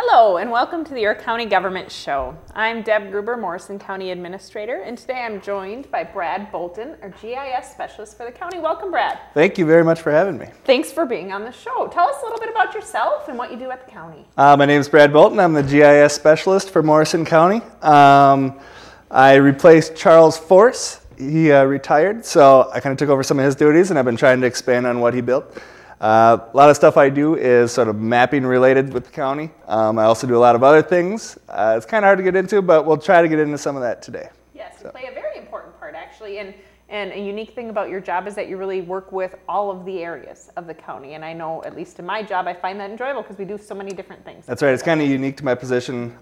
Hello and welcome to the Your County Government Show. I'm Deb Gruber, Morrison County Administrator, and today I'm joined by Brad Bolton, our GIS Specialist for the county. Welcome, Brad. Thank you very much for having me. Thanks for being on the show. Tell us a little bit about yourself and what you do at the county. My name is Brad Bolton. I'm the GIS Specialist for Morrison County. I replaced Charles Force. He retired, so I kind of took over some of his duties, and I've been trying to expand on what he built. A lot of stuff I do is sort of mapping related with the county. I also do a lot of other things. It's kind of hard to get into, but we'll try to get into some of that today. Yes, you play a very important part actually, and a unique thing about your job is that you really work with all of the areas of the county, and I know, at least in my job, I find that enjoyable because we do so many different things. That's right. It's kind of unique to my position.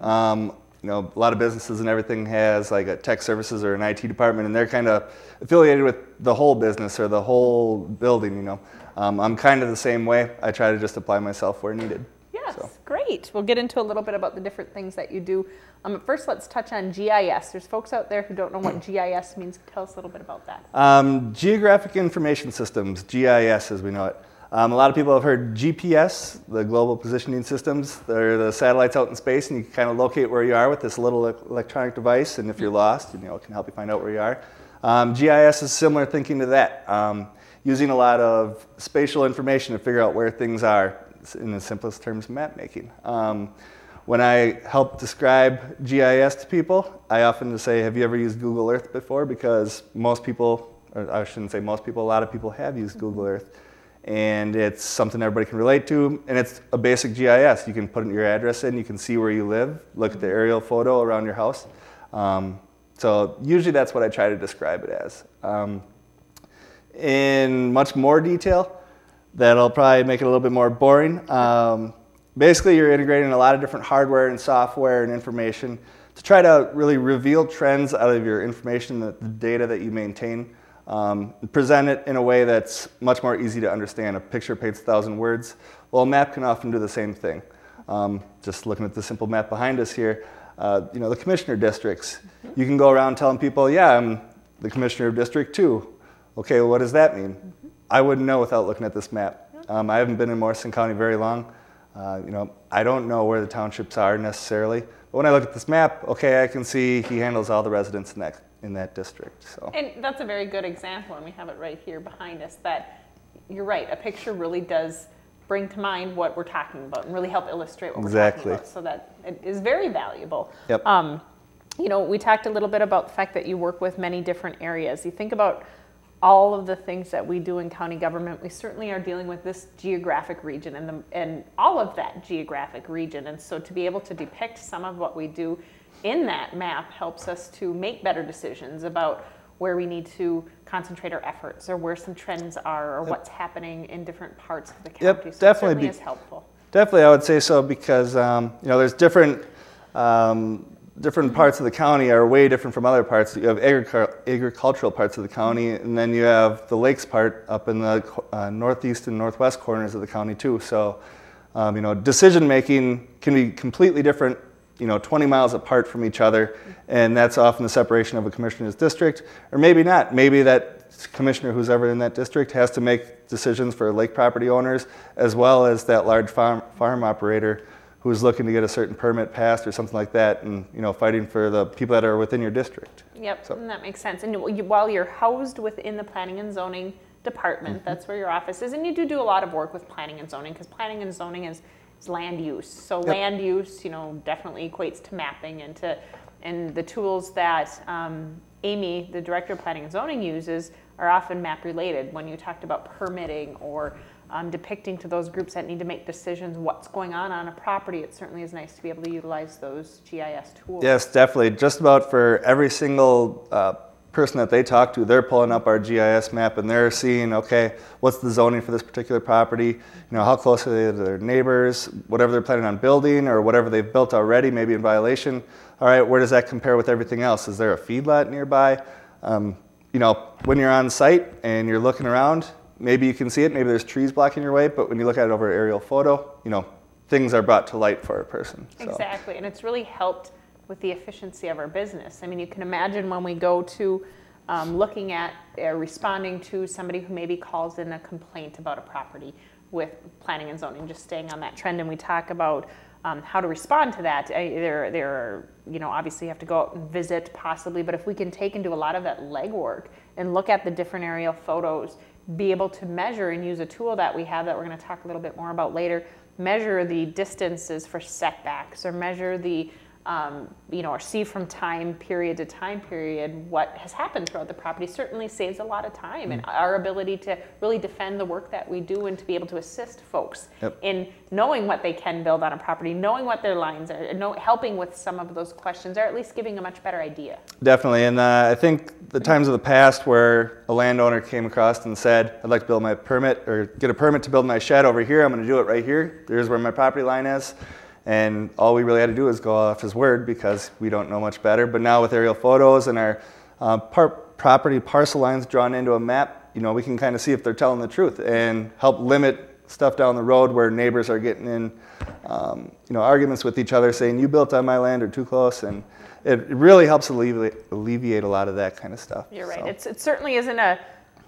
You know, a lot of businesses and everything has like a tech services or an IT department, and they're kind of affiliated with the whole business or the whole building, you know. I'm kind of the same way. I try to just apply myself where needed. Yes, so. Great. We'll get into a little bit about the different things that you do. First, let's touch on GIS. There's folks out there who don't know what GIS means. Tell us a little bit about that. Geographic Information Systems, GIS as we know it. A lot of people have heard GPS, the Global Positioning Systems. They're the satellites out in space, and you can kind of locate where you are with this little electronic device, and if you're lost, you know, it can help you find out where you are. GIS is similar thinking to that, using a lot of spatial information to figure out where things are, in the simplest terms, map making. When I help describe GIS to people, I often just say, have you ever used Google Earth before? Because most people, or I shouldn't say most people, a lot of people have used Google Earth. And it's something everybody can relate to, and it's a basic GIS. You can put your address in, you can see where you live, look at the aerial photo around your house. So usually that's what I try to describe it as. In much more detail, that'll probably make it a little bit more boring. Basically, you're integrating a lot of different hardware and software and information to try to really reveal trends out of your information, the data that you maintain. Present it in a way that's much more easy to understand. A picture paints 1,000 words. Well, a map can often do the same thing. Just looking at the simple map behind us here, you know, the commissioner districts. You can go around telling people, yeah, I'm the commissioner of District 2. Okay, well, what does that mean? I wouldn't know without looking at this map. I haven't been in Morrison County very long. You know, I don't know where the townships are necessarily. But when I look at this map, okay, I can see he handles all the residents in that district. So. And that's a very good example, and we have it right here behind us, that you're right, a picture really does bring to mind what we're talking about and really help illustrate what we're talking about, so that it is very valuable. Yep. You know, we talked a little bit about the fact that you work with many different areas. You think about all of the things that we do in county government, we certainly are dealing with this geographic region and all of that geographic region, and so to be able to depict some of what we do in that map helps us to make better decisions about where we need to concentrate our efforts or where some trends are or what's happening in different parts of the county. Yep, so definitely it certainly is helpful. Definitely, I would say so, because you know, there's different parts of the county are way different from other parts. You have agricultural parts of the county, and then you have the lakes part up in the northeast and northwest corners of the county too. So you know, decision making can be completely different, you know, 20 miles apart from each other, and that's often the separation of a commissioner's district, or maybe not. Maybe that commissioner who's ever in that district has to make decisions for lake property owners, as well as that large farm operator who's looking to get a certain permit passed or something like that, and, you know, fighting for the people that are within your district. Yep, so. And that makes sense. And while you're housed within the planning and zoning department, that's where your office is, and you do a lot of work with planning and zoning, because planning and zoning is land use. So yep. Land use, you know, definitely equates to mapping and the tools that Amy, the Director of Planning and Zoning, uses are often map related. When you talked about permitting or depicting to those groups that need to make decisions what's going on a property, it certainly is nice to be able to utilize those GIS tools. Yes, definitely. Just about for every single person that they talk to, they're pulling up our GIS map and they're seeing, okay, what's the zoning for this particular property? You know, how close are they to their neighbors? Whatever they're planning on building or whatever they've built already, maybe in violation. All right, where does that compare with everything else? Is there a feedlot nearby? You know, when you're on site and you're looking around, maybe you can see it, maybe there's trees blocking your way, but when you look at it over an aerial photo, you know, things are brought to light for a person. So. Exactly, and it's really helped with the efficiency of our business. I mean, you can imagine when we go to looking at responding to somebody who maybe calls in a complaint about a property with planning and zoning, just staying on that trend, and we talk about how to respond to that. There are, you know, obviously you have to go out and visit possibly, but if we can take and do a lot of that legwork and look at the different aerial photos, be able to measure and use a tool that we have that we're going to talk a little bit more about later, measure the distances for setbacks or measure the you know, or see from time period to time period what has happened throughout the property certainly saves a lot of time and our ability to really defend the work that we do and to be able to assist folks in knowing what they can build on a property, knowing what their lines are, helping with some of those questions, or at least giving a much better idea. Definitely, and I think the times of the past where a landowner came across and said, I'd like to build my permit or get a permit to build my shed over here, I'm going to do it right here, here's where my property line is. And all we really had to do is go off his word because we don't know much better. But now with aerial photos and our property parcel lines drawn into a map, you know, we can kind of see if they're telling the truth and help limit stuff down the road where neighbors are getting in, you know, arguments with each other saying you built on my land or too close. And it really helps alleviate a lot of that kind of stuff. You're right. So. It certainly isn't a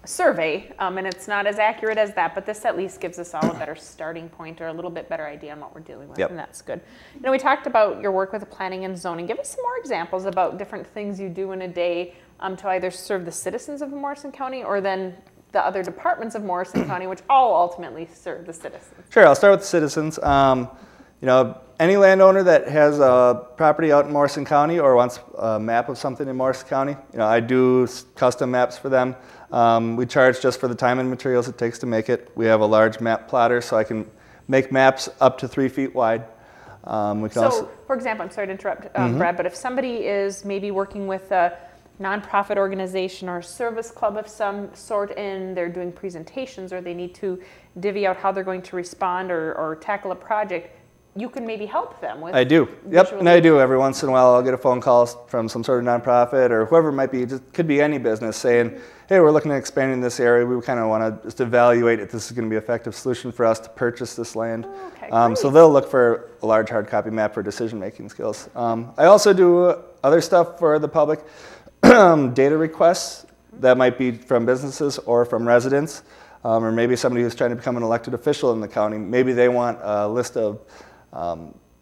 survey, and it's not as accurate as that, but this at least gives us all a better starting point or a little bit better idea on what we're dealing with, and that's good. You know, we talked about your work with the planning and zoning. Give us some more examples about different things you do in a day to either serve the citizens of Morrison County or then the other departments of Morrison County, which all ultimately serve the citizens. Sure, I'll start with the citizens. You know, any landowner that has a property out in Morrison County or wants a map of something in Morrison County, you know, I do custom maps for them. We charge just for the time and materials it takes to make it. We have a large map plotter, so I can make maps up to 3 feet wide. So, for example, I'm sorry to interrupt, Brad, but if somebody is maybe working with a nonprofit organization or a service club of some sort and they're doing presentations or they need to divvy out how they're going to respond or tackle a project, you can maybe help them with. I do. Yep, and I do. Every once in a while I'll get a phone call from some sort of nonprofit or whoever it might be. It could be any business saying, hey, we're looking at expanding this area. We kind of want to just evaluate if this is going to be an effective solution for us to purchase this land. So they'll look for a large hard copy map for decision-making skills. I also do other stuff for the public, data requests that might be from businesses or from residents, or maybe somebody who's trying to become an elected official in the county. Maybe they want a list of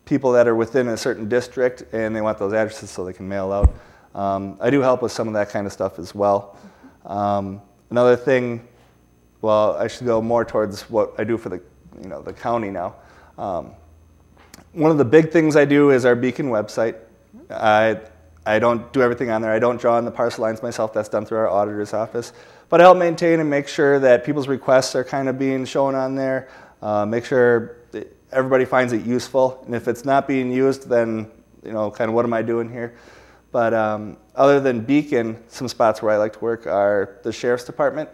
people that are within a certain district and they want those addresses so they can mail out. I do help with some of that kind of stuff as well. Another thing, well, I should go more towards what I do for the, you know, the county now. One of the big things I do is our Beacon website. I don't do everything on there. I don't draw in the parcel lines myself. That's done through our auditor's office. But I help maintain and make sure that people's requests are kind of being shown on there. Make sure that everybody finds it useful. And if it's not being used, then, you know, kind of what am I doing here? But other than Beacon, some spots where I like to work are the Sheriff's Department.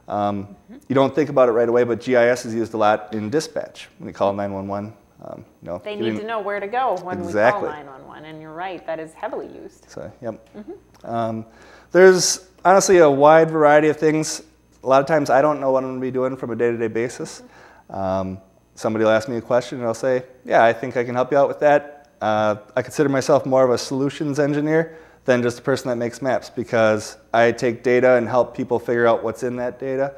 You don't think about it right away, but GIS is used a lot in dispatch when you call 911. You know, they need to know where to go when we call 911, and you're right, that is heavily used. So, yep. There's honestly a wide variety of things. A lot of times I don't know what I'm going to be doing from a day-to-day basis. Somebody will ask me a question and I'll say, yeah, I think I can help you out with that. I consider myself more of a solutions engineer than just a person that makes maps because I take data and help people figure out what's in that data.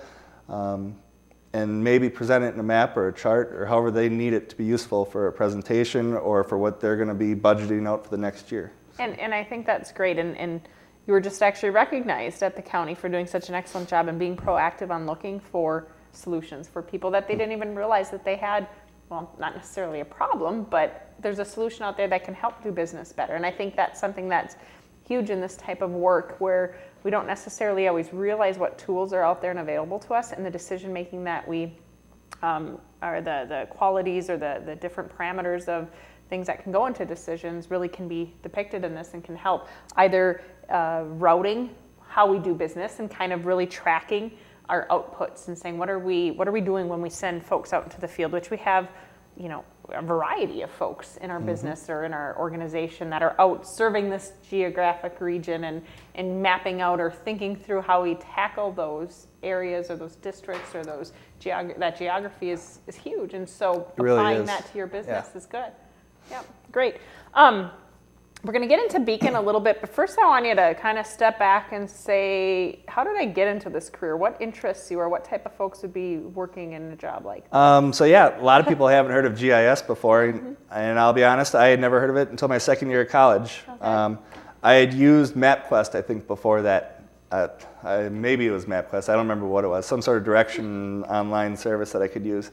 And maybe present it in a map or a chart or however they need it to be useful for a presentation or for what they're going to be budgeting out for the next year. And I think that's great. And you were just actually recognized at the county for doing such an excellent job and being proactive on looking for solutions for people that they didn't even realize that they had, well, not necessarily a problem, but there's a solution out there that can help do business better. And I think that's something that's huge in this type of work where we don't necessarily always realize what tools are out there and available to us, and the decision making that we are the qualities or the different parameters of things that can go into decisions really can be depicted in this and can help either routing how we do business and kind of really tracking our outputs and saying what are we doing when we send folks out into the field, which we have, you know, a variety of folks in our business or in our organization that are out serving this geographic region and mapping out or thinking through how we tackle those areas or those districts or those that geography is huge. And so applying that to your business is good. Yeah, great. We're going to get into Beacon a little bit, but first I want you to kind of step back and say, how did I get into this career? What interests you, or what type of folks would be working in a job like that? So yeah, a lot of people haven't heard of GIS before, and I'll be honest, I had never heard of it until my second year of college. Okay. I had used MapQuest, I think, before that. Maybe it was MapQuest, I don't remember what it was, some sort of direction online service that I could use.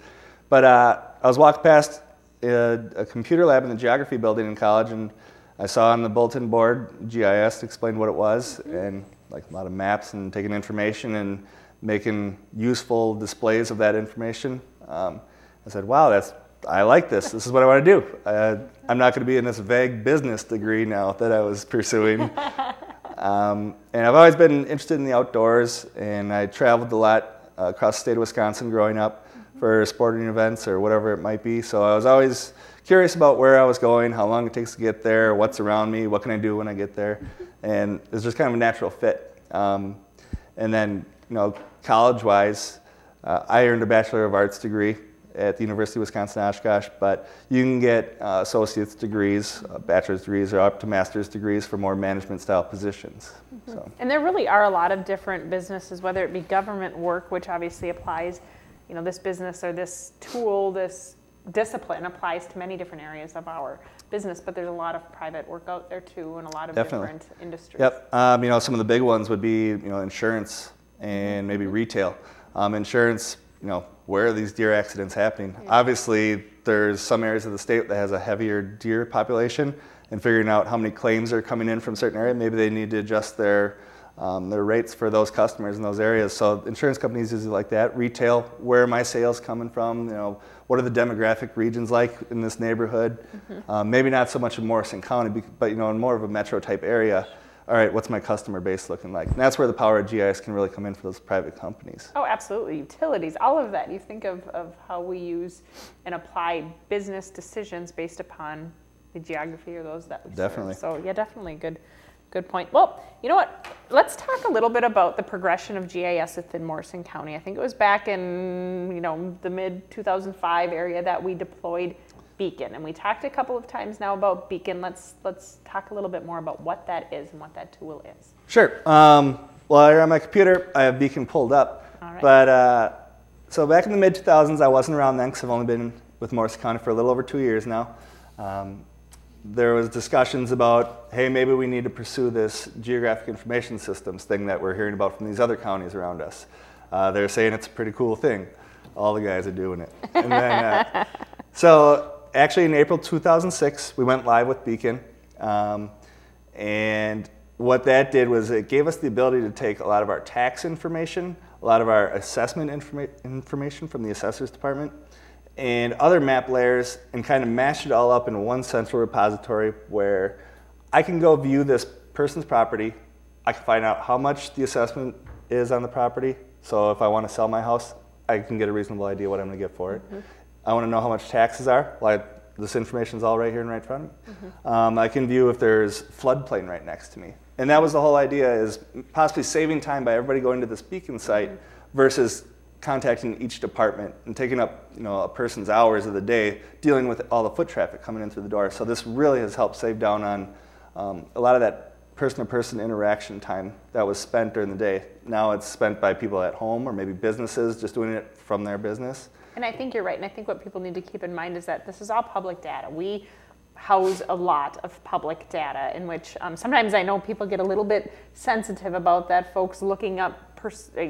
But I was walking past a computer lab in the Geography building in college, and I saw on the bulletin board GIS, explained what it was, and like a lot of maps and taking information and making useful displays of that information. I said, wow, I like this. This is what I want to do. I'm not going to be in this vague business degree now that I was pursuing. And I've always been interested in the outdoors, and I traveled a lot across the state of Wisconsin growing up for sporting events or whatever it might be. So I was always curious about where I was going, how long it takes to get there, what's around me, what can I do when I get there. And it was just kind of a natural fit. And then, college-wise, I earned a Bachelor of Arts degree at the University of Wisconsin-Oshkosh, but you can get associate's degrees, bachelor's degrees, or up to master's degrees for more management-style positions. So. And there really are a lot of different businesses, whether it be government work, which obviously applies, this business or this tool, this discipline applies to many different areas of our business, but there's a lot of private work out there too, and a lot of different industries. Yep. Some of the big ones would be, insurance and maybe retail. Insurance, where are these deer accidents happening? Yeah. Obviously, there's some areas of the state that has a heavier deer population, and figuring out how many claims are coming in from certain areas, maybe they need to adjust their rates for those customers in those areas. So insurance companies usually like that. Retail, where are my sales coming from? What are the demographic regions like in this neighborhood? Maybe not so much in Morrison County, but in more of a metro type area. All right, what's my customer base looking like? And that's where the power of GIS can really come in for those private companies. Oh, absolutely. Utilities, all of that. You think of how we use and apply business decisions based upon the geography or those that we Definitely. serve. So yeah, definitely good point. Well, you know what? Let's talk a little bit about the progression of GIS within Morrison County. I think it was back in the mid-2005 area that we deployed Beacon, and we talked a couple of times now about Beacon. Let's talk a little bit more about what that is and what that tool is. Sure. Well, here on my computer, I have Beacon pulled up. All right. But so back in the mid-2000s, I wasn't around then because I've only been with Morrison County for a little over 2 years now. There was discussions about, hey, maybe we need to pursue this geographic information systems thing that we're hearing about from these other counties around us. They're saying it's a pretty cool thing. All the guys are doing it. And then, so actually in April 2006, we went live with Beacon. And what that did was it gave us the ability to take a lot of our tax information, a lot of our assessment information from the assessor's department, and other map layers, and kind of mash it all up in one central repository where I can go view this person's property. I can find out how much the assessment is on the property. So if I want to sell my house, I can get a reasonable idea what I'm going to get for it. I want to know how much taxes are. Well, this information is all right here and right in front of me. I can view if there's floodplain right next to me. And that was the whole idea, is possibly saving time by everybody going to this Beacon site versus contacting each department and taking up a person's hours of the day dealing with all the foot traffic coming in through the door. So this really has helped save down on a lot of that person-to-person interaction time that was spent during the day. Now it's spent by people at home or maybe businesses just doing it from their business. And I think you're right. And I think what people need to keep in mind is that this is all public data. We house a lot of public data in which sometimes I know people get a little bit sensitive about that, folks looking up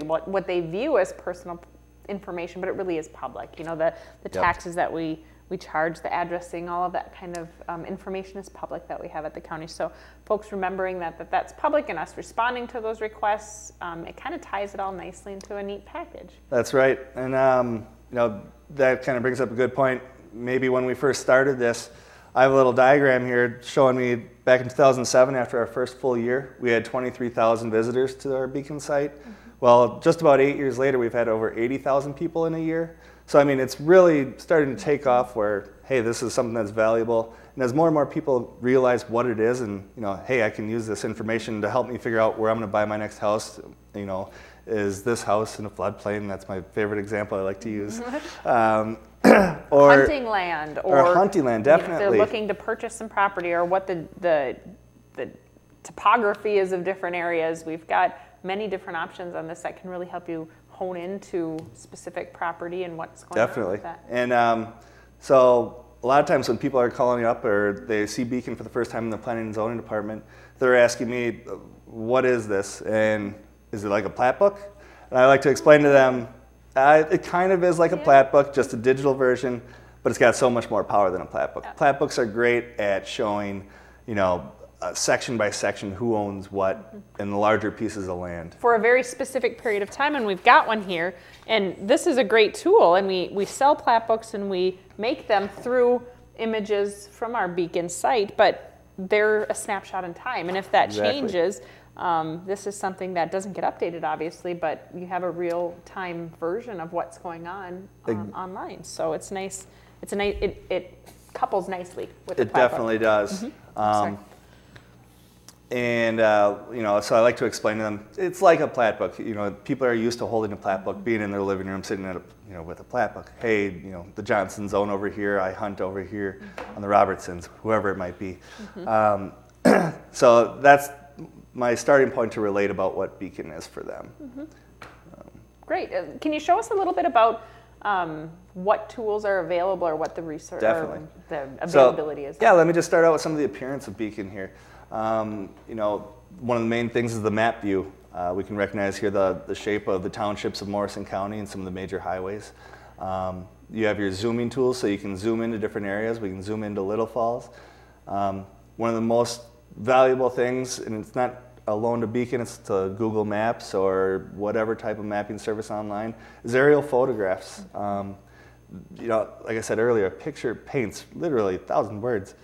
what they view as personal information, but it really is public. The taxes that we charge, the addressing, all of that kind of information is public that we have at the county. So folks remembering that's public and us responding to those requests, it kind of ties it all nicely into a neat package. That's right. And that kind of brings up a good point. Maybe when we first started this, I have a little diagram here showing me back in 2007, after our first full year, we had 23,000 visitors to our Beacon site. Well, just about 8 years later, we've had over 80,000 people in a year. So, I mean, it's really starting to take off where, hey, this is something that's valuable. And as more and more people realize what it is and, hey, I can use this information to help me figure out where I'm going to buy my next house, is this house in a floodplain? That's my favorite example I like to use. or hunting land, or hunting land, definitely. If they're looking to purchase some property, or what the topography is of different areas. We've got many different options on this that can really help you hone into specific property and what's going on with that. And so a lot of times when people are calling up or they see Beacon for the first time in the planning and zoning department, they're asking me, what is this? And is it like a plat book? And I like to explain to them, it kind of is like a plat book, just a digital version, but it's got so much more power than a plat book. Plat books are great at showing, section by section who owns what in the larger pieces of land. For a very specific period of time, and we've got one here. And this is a great tool, and we sell plat books and we make them through images from our Beacon site, but they're a snapshot in time. And if that changes, this is something that doesn't get updated, obviously, but you have a real-time version of what's going on online. So it's nice. It couples nicely with the plat book. It definitely does. And so I like to explain to them, it's like a plat book. People are used to holding a plat book, being in their living room, sitting at with a plat book. Hey, the Johnsons own over here. I hunt over here on the Robertsons, whoever it might be. So that's my starting point to relate about what Beacon is for them. Great. Can you show us a little bit about what tools are available, or what the research, or the availability is? Yeah, let me just start out with some of the appearance of Beacon here. One of the main things is the map view. We can recognize here the shape of the townships of Morrison County and some of the major highways. You have your zooming tools, so you can zoom into different areas. We can zoom into Little Falls. One of the most valuable things, and it's not alone to Beacon, it's to Google Maps or whatever type of mapping service online, is aerial photographs. Like I said earlier, a picture paints literally 1,000 words.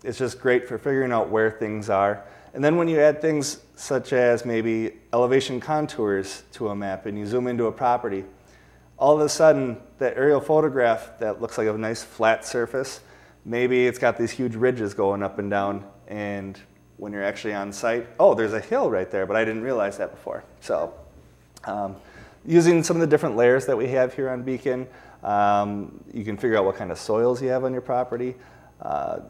It's just great for figuring out where things are. And then when you add things such as maybe elevation contours to a map and you zoom into a property, all of a sudden that aerial photograph that looks like a nice flat surface, maybe it's got these huge ridges going up and down, and when you're actually on site, oh, there's a hill right there, but I didn't realize that before. So using some of the different layers that we have here on Beacon, you can figure out what kind of soils you have on your property.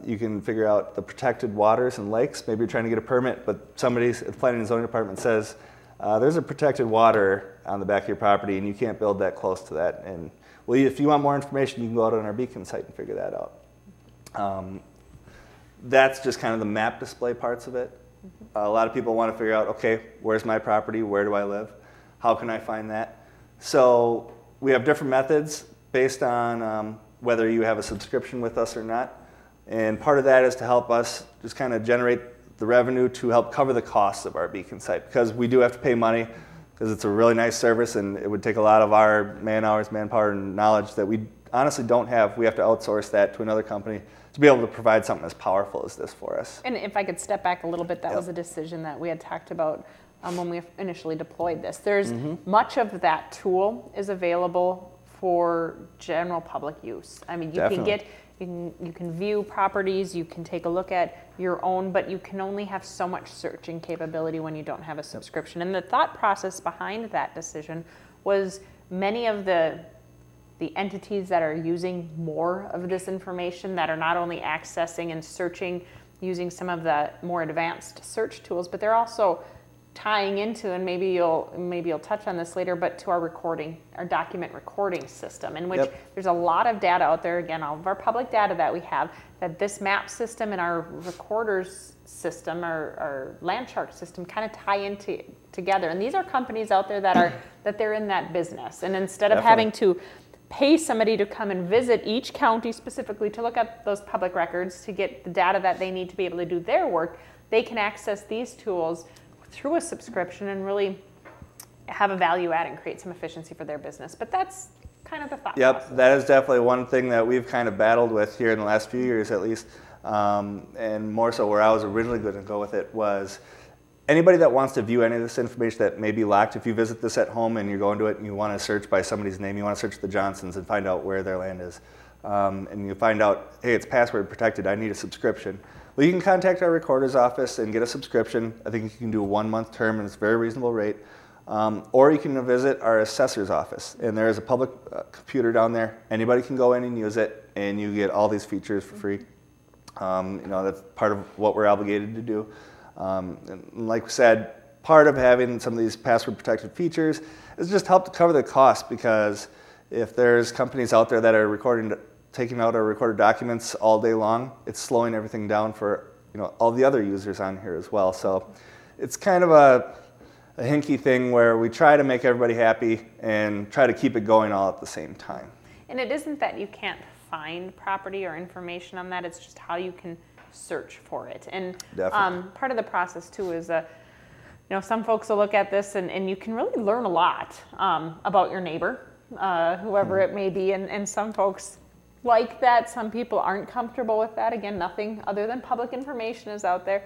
You can figure out the protected waters and lakes. Maybe you're trying to get a permit, but somebody at the Planning and Zoning Department says, there's a protected water on the back of your property and you can't build that close to that. And well, if you want more information, you can go out on our Beacon site and figure that out. That's just kind of the map display parts of it. A lot of people want to figure out, okay, where's my property? Where do I live? How can I find that? So we have different methods based on whether you have a subscription with us or not. And part of that is to help us just kind of generate the revenue to help cover the costs of our Beacon site, because we do have to pay money because it's a really nice service and it would take a lot of our man hours, manpower, and knowledge that we honestly don't have. We have to outsource that to another company to be able to provide something as powerful as this for us. And if I could step back a little bit, that was a decision that we had talked about when we initially deployed this. There's much of that tool is available for general public use. I mean, you can view properties, you can take a look at your own, but you can only have so much searching capability when you don't have a subscription. And the thought process behind that decision was many of the entities that are using more of this information, that are not only accessing and searching using some of the more advanced search tools, but they're also tying into, and maybe you'll touch on this later, but to our document recording system, in which there's a lot of data out there, again, all of our public data that we have, that this map system and our recorders system, our land chart system, kind of tie into together. And these are companies out there that they're in that business. And instead of having to pay somebody to come and visit each county specifically to look at those public records to get the data that they need to be able to do their work, they can access these tools through a subscription and really have a value add and create some efficiency for their business. But that's kind of the thought process. That is definitely one thing that we've kind of battled with here in the last few years at least, and more so where I was originally going to go with it was anybody that wants to view any of this information that may be locked. If you visit this at home and you're going to it and you want to search by somebody's name, you want to search the Johnsons and find out where their land is, and you find out, hey, it's password protected, I need a subscription. Well, you can contact our recorder's office and get a subscription. I think you can do a 1-month term and it's a very reasonable rate. Or you can visit our assessor's office, and there is a public computer down there. Anybody can go in and use it, and you get all these features for free. That's part of what we're obligated to do. And like we said, part of having some of these password protected features is just help to cover the cost, because if there's companies out there that are taking out our recorded documents all day long, it's slowing everything down for all the other users on here as well. So it's kind of a hinky thing where we try to make everybody happy and try to keep it going all at the same time. And it isn't that you can't find property or information on that, it's just how you can search for it. And part of the process too is some folks will look at this and you can really learn a lot about your neighbor, whoever it may be, and some folks like that, some people aren't comfortable with that. Again, nothing other than public information is out there.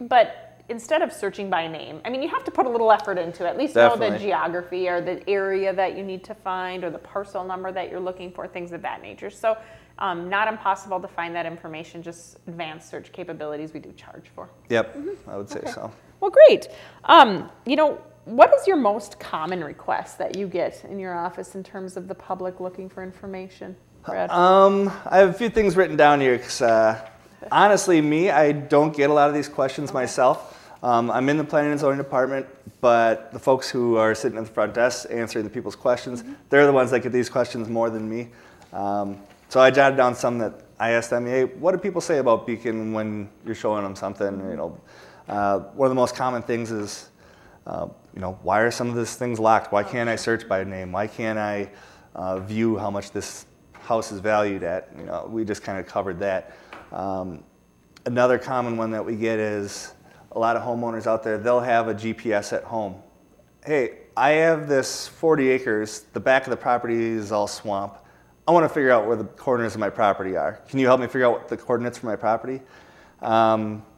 But instead of searching by name, I mean, you have to put a little effort into it. At least know the geography or the area that you need to find or the parcel number that you're looking for, things of that nature. So not impossible to find that information, just advanced search capabilities we do charge for. Yep, I would say so. Well, great. What is your most common request that you get in your office in terms of the public looking for information, Brad? I have a few things written down here because honestly, I don't get a lot of these questions myself. I'm in the planning and zoning department, but the folks who are sitting at the front desk answering the people's questions, they're the ones that get these questions more than me. So I jotted down some that I asked them, hey, what do people say about Beacon when you're showing them something? One of the most common things is, why are some of these things locked? Why can't I search by name? Why can't I view how much this house is valued at? We just kind of covered that. Another common one that we get is a lot of homeowners out there, they'll have a GPS at home. Hey, I have this 40 acres, the back of the property is all swamp. I want to figure out where the corners of my property are. Can you help me figure out what the coordinates for my property?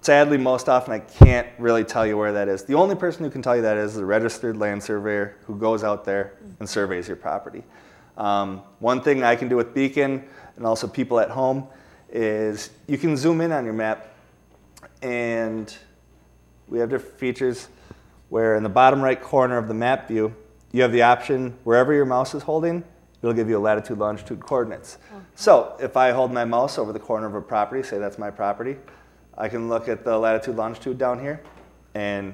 Sadly, most often I can't really tell you where that is. The only person who can tell you that is the registered land surveyor who goes out there and surveys your property. One thing I can do with Beacon and also people at home is you can zoom in on your map, and we have different features where in the bottom right corner of the map view, you have the option wherever your mouse is holding, it'll give you a latitude, longitude coordinates. Okay. So if I hold my mouse over the corner of a property, say that's my property, I can look at the latitude, longitude down here, and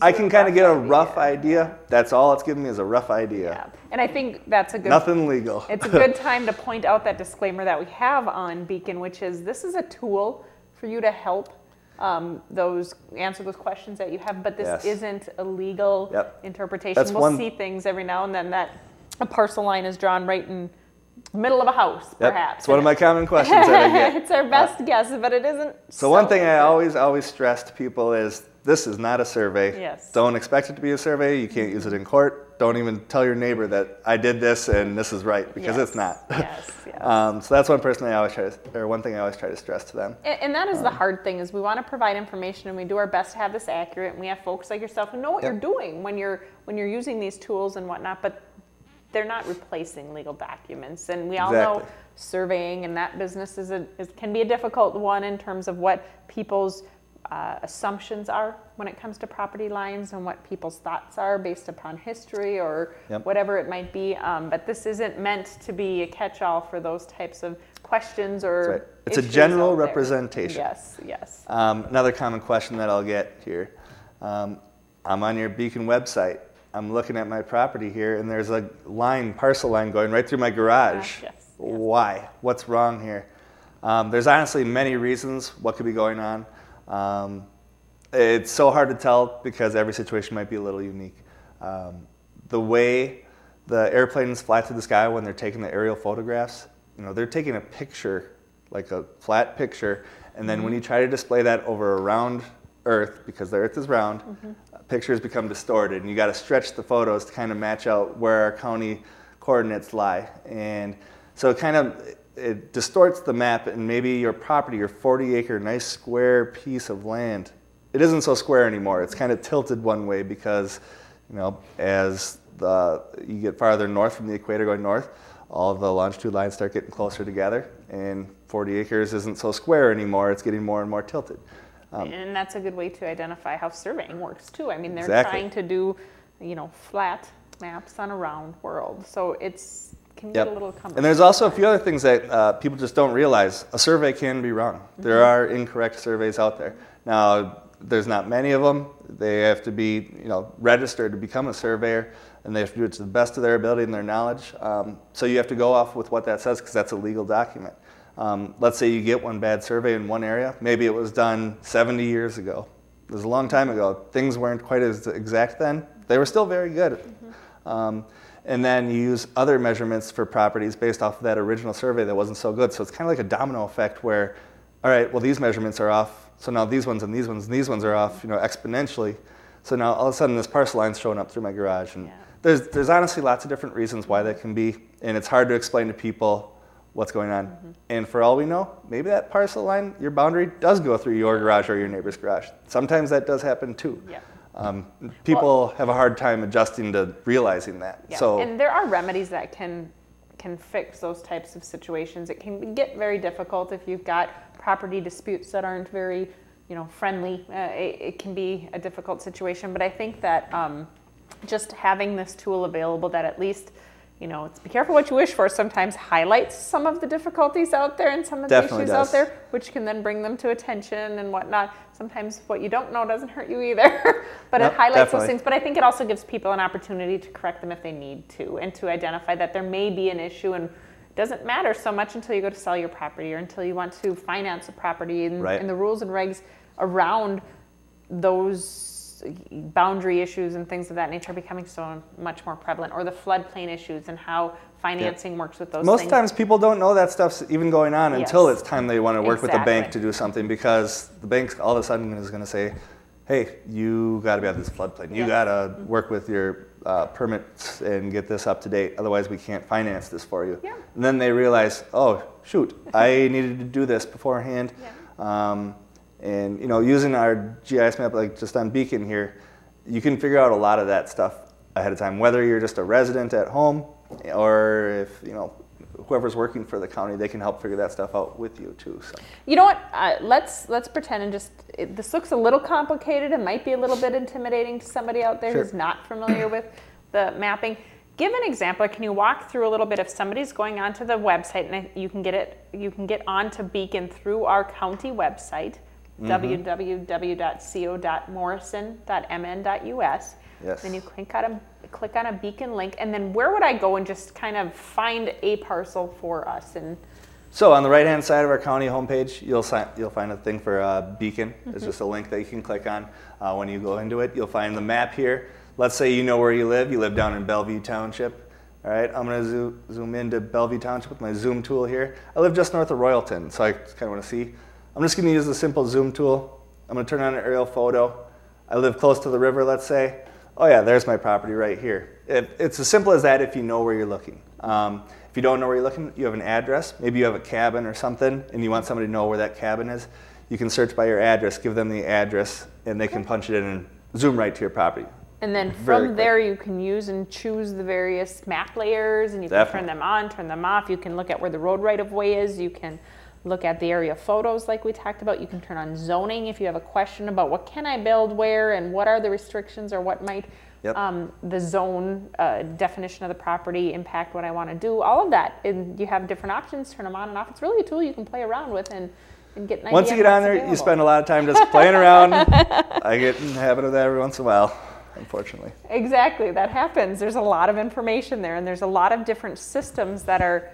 I can kind of get a rough idea. That's all it's giving me is a rough idea. Yeah. And I think that's a good... Nothing legal. It's a good time to point out that disclaimer that we have on Beacon, which is this is a tool for you to help answer those questions that you have, but this isn't a legal interpretation. We'll see things every now and then that a parcel line is drawn right in the middle of a house, perhaps. It's one of my common questions that I get. It's our best guess, but it isn't. So one thing I always stress to people is this is not a survey. Yes. Don't expect it to be a survey. You can't use it in court. Don't even tell your neighbor that I did this and this is right, because it's not. Yes. So that's one thing I always try to stress to them. And that is the hard thing, is we want to provide information and we do our best to have this accurate, and we have folks like yourself who know what you're doing when you're using these tools and whatnot, but they're not replacing legal documents. And we all know surveying and that business can be a difficult one in terms of what people's assumptions are when it comes to property lines and what people's thoughts are based upon history or whatever it might be. But this isn't meant to be a catch-all for those types of questions or It's a general representation. Yes. Another common question that I'll get here. I'm on your Beacon website. I'm looking at my property here, and there's a parcel line going right through my garage. Why? What's wrong here? There's honestly many reasons what could be going on. It's so hard to tell because every situation might be a little unique. The way the airplanes fly through the sky when they're taking the aerial photographs, they're taking a picture, like a flat picture, and then when you try to display that over a round Earth, because the Earth is round, pictures become distorted, and you got to stretch the photos to kind of match out where our county coordinates lie. And so it distorts the map, and maybe your property, your 40-acre nice square piece of land, it isn't so square anymore. It's kind of tilted one way because, as you get farther north from the equator going north, all of the longitude lines start getting closer together, and 40 acres isn't so square anymore. It's getting more and more tilted. And that's a good way to identify how surveying works too. I mean, they're trying to do flat maps on a round world. So it's can get a little cumbersome. And there's also a few other things that people just don't realize. A survey can be wrong. There are incorrect surveys out there. Now, there's not many of them. They have to be, registered to become a surveyor, and they have to do it to the best of their ability and their knowledge. So you have to go off with what that says, because that's a legal document. Let's say you get one bad survey in one area. Maybe it was done 70 years ago. It was a long time ago. Things weren't quite as exact then. They were still very good. And then you use other measurements for properties based off of that original survey that wasn't so good. So it's kind of like a domino effect where, all right, well, these measurements are off. So now these ones and these ones and these ones are off, exponentially. So now all of a sudden this parcel line's showing up through my garage. And there's honestly lots of different reasons why that can be. And it's hard to explain to people what's going on. And for all we know, maybe that parcel line, your boundary does go through your garage or your neighbor's garage. Sometimes that does happen too. People have a hard time adjusting to realizing that. So, and there are remedies that can fix those types of situations. It can get very difficult if you've got property disputes that aren't very, friendly. It can be a difficult situation. But I think that just having this tool available that at least, it's be careful what you wish for, sometimes highlights some of the difficulties out there and some of the issues out there, which can then bring them to attention and whatnot. Sometimes what you don't know doesn't hurt you either, but it highlights those things. But I think it also gives people an opportunity to correct them if they need to, and to identify that there may be an issue, and it doesn't matter so much until you go to sell your property or until you want to finance a property, and the rules and regs around those boundary issues and things of that nature are becoming so much more prevalent, or the floodplain issues and how financing works with those things. Most times people don't know that stuff's even going on until it's time they want to work with the bank to do something, because the bank all of a sudden is going to say, hey, you got to be out of this floodplain. You got to work with your permits and get this up to date. Otherwise, we can't finance this for you. And then they realize, oh, shoot, I needed to do this beforehand. And using our GIS map, like just on Beacon here, you can figure out a lot of that stuff ahead of time. Whether you're just a resident at home, or if whoever's working for the county, they can help figure that stuff out with you too. So. You know what? Let's pretend and this looks a little complicated. It might be a little bit intimidating to somebody out there who's not familiar with the mapping. Give an example. Can you walk through a little bit if somebody's going onto the website, and you can get onto Beacon through our county website. www.co.morrison.mn.us. Then you click on a Beacon link, and then where would I go and just kind of find a parcel for us? And so on the right-hand side of our county homepage, you'll find a thing for Beacon. It's just a link that you can click on. When you go into it, you'll find the map here. Let's say you know where you live. You live down in Bellevue Township. All right, I'm going to zoom into Bellevue Township with my zoom tool here. I live just north of Royalton, so I kind of want to see. I'm just going to use the simple zoom tool. I'm going to turn on an aerial photo. I live close to the river, let's say. Oh yeah, there's my property right here. It's as simple as that if you know where you're looking. If you don't know where you're looking, you have an address. Maybe you have a cabin or something, and you want somebody to know where that cabin is. You can search by your address, give them the address, and they can punch it in and zoom right to your property. And then from there, you can use and choose the various map layers, and you can turn them on, turn them off. You can look at where the road right-of-way is. You can look at the area photos like we talked about. You can turn on zoning if you have a question about what can I build where and what are the restrictions, or what might the zone definition of the property impact what I want to do. All of that. And you have different options, turn them on and off. It's really a tool you can play around with and get an idea. Once you get on there, you spend a lot of time just playing around. I get in the habit of that every once in a while, unfortunately. Exactly, that happens. There's a lot of information there, and there's a lot of different systems that are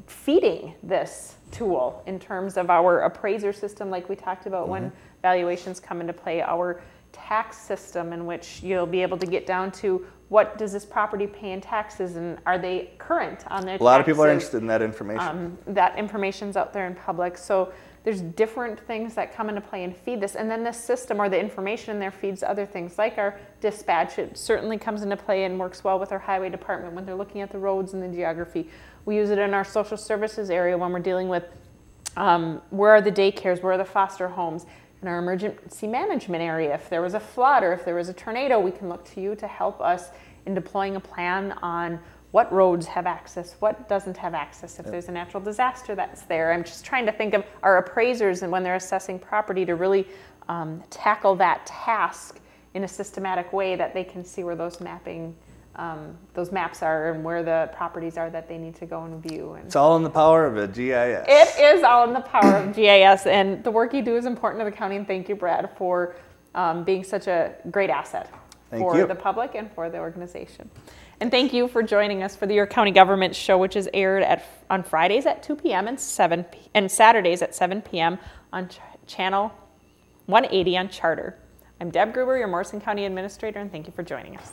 feeding this tool in terms of our appraiser system, like we talked about when valuations come into play, our tax system, in which you'll be able to get down to what does this property pay in taxes, and are they current on their taxes? A lot of people are interested in that information. That information's out there in public. So there's different things that come into play and feed this. And then this system, or the information in there, feeds other things like our dispatch. It certainly comes into play and works well with our highway department when they're looking at the roads and the geography. We use it in our social services area when we're dealing with where are the daycares, where are the foster homes. In our emergency management area, if there was a flood or if there was a tornado, we can look to you to help us in deploying a plan on what roads have access, what doesn't have access, if there's a natural disaster that's there. I'm just trying to think of our appraisers and when they're assessing property to really tackle that task in a systematic way that they can see where those maps are and where the properties are that they need to go and view. And it's all in the power of a GIS. It is all in the power of GIS, and the work you do is important to the county, and thank you, Brad, for being such a great asset for the public and for the organization. And thank you for joining us for the Your County Government Show, which is aired on Fridays at 2 p.m. and Saturdays at 7 p.m. on Channel 180 on Charter. I'm Deb Gruber, your Morrison County Administrator, and thank you for joining us.